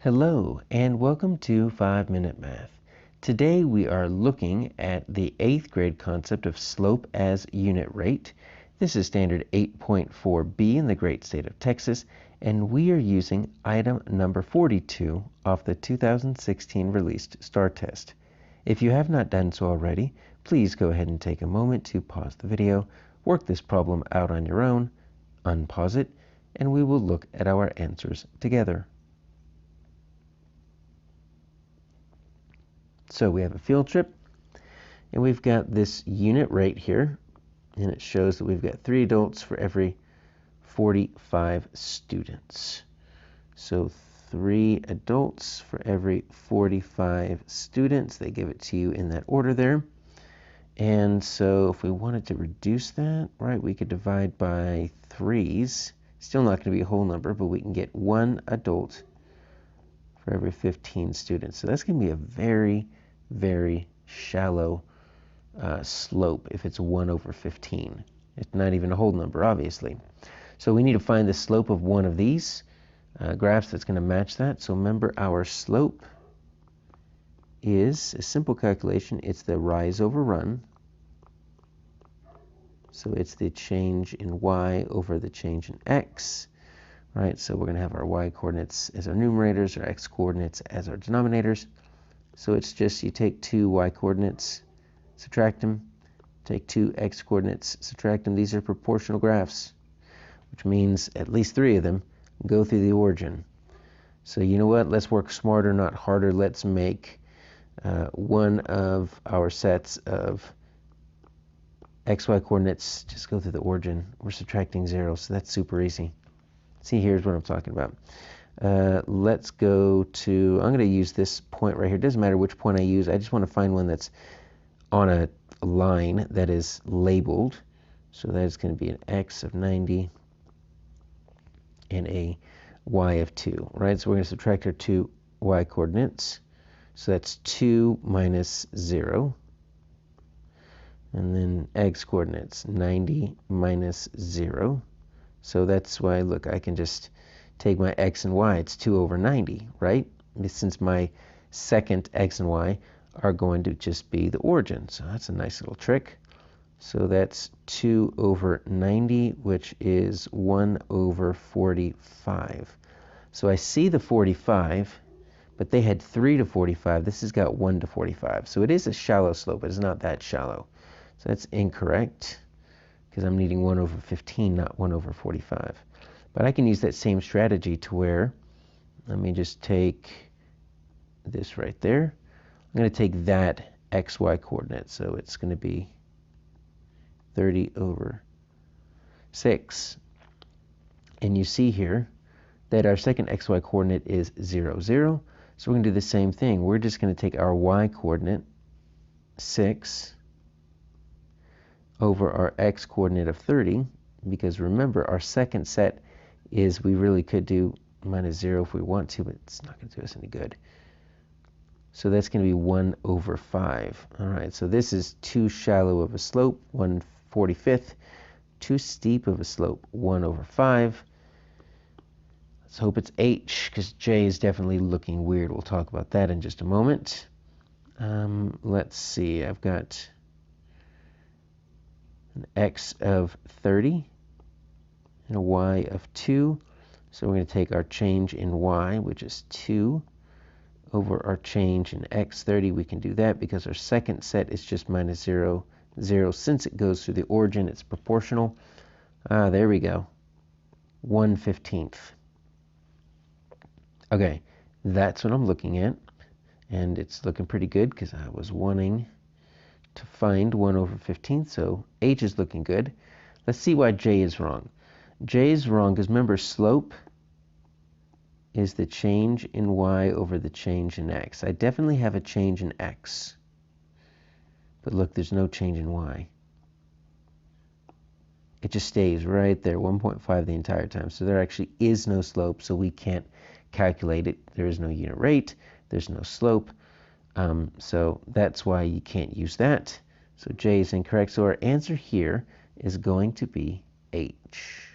Hello and welcome to 5-Minute Math. Today we are looking at the 8th grade concept of slope as unit rate. This is standard 8.4b in the great state of Texas, and we are using item number 42 off the 2016 released STAAR test. If you have not done so already, please go ahead and take a moment to pause the video, work this problem out on your own, unpause it, and we will look at our answers together. So we have a field trip, and we've got this unit rate here, and it shows that we've got 3 adults for every 45 students. So 3 adults for every 45 students. They give it to you in that order there. And so if we wanted to reduce that, right, we could divide by 3's. Still not going to be a whole number, but we can get 1 adult for every 15 students. So that's going to be a very shallow slope if it's 1 over 15. It's not even a whole number, obviously. So we need to find the slope of one of these graphs that's going to match that. So remember, our slope is a simple calculation. It's the rise over run. So it's the change in y over the change in x. Right, so we're going to have our y coordinates as our numerators, our x coordinates as our denominators. So it's just you take 2 y coordinates, subtract them, take 2 x coordinates, subtract them. These are proportional graphs, which means at least 3 of them go through the origin. So you know what? Let's work smarter, not harder. Let's make one of our sets of xy coordinates just go through the origin. We're subtracting 0, so that's super easy. See, here's what I'm talking about. Let's go to, I'm going to use this point right here. It doesn't matter which point I use. I just want to find one that's on a line that is labeled. So that is going to be an x of 90 and a y of 2, right? So we're going to subtract our 2 y coordinates. So that's 2 minus 0. And then x coordinates, 90 minus 0. So that's why, look, I can just take my x and y. It's 2 over 90, right? Since my second x and y are going to just be the origin. So that's a nice little trick. So that's 2 over 90, which is 1 over 45. So I see the 45, but they had 3 to 45. This has got 1 to 45. So it is a shallow slope, but it's not that shallow. So that's incorrect, because I'm needing 1 over 15, not 1 over 45. But I can use that same strategy to where, let me just take this right there. I'm going to take that xy coordinate, so it's going to be 30 over 6. And you see here that our second xy coordinate is 0, 0. So we're going to do the same thing. We're just going to take our y coordinate, 6, over our x coordinate of 30, because remember, our second set is, we really could do minus 0 if we want to, but it's not going to do us any good. So that's going to be 1 over 5. All right, so this is too shallow of a slope, 1/45. Too steep of a slope, 1 over 5. Let's hope it's h, because j is definitely looking weird. We'll talk about that in just a moment. Let's see, I've got an x of 30 and a y of 2. So we're going to take our change in y, which is 2, over our change in x, 30. We can do that because our second set is just minus 0, 0. Since it goes through the origin, it's proportional. There we go. 1/15. Okay, that's what I'm looking at. And it's looking pretty good because I was wanting to find 1 over 15, so h is looking good. Let's see why j is wrong. J is wrong because remember, slope is the change in y over the change in x. I definitely have a change in x, but look, there's no change in y. It just stays right there, 1.5 the entire time. So there actually is no slope, so we can't calculate it. There is no unit rate, there's no slope. So that's why you can't use that. So J is incorrect. So our answer here is going to be H.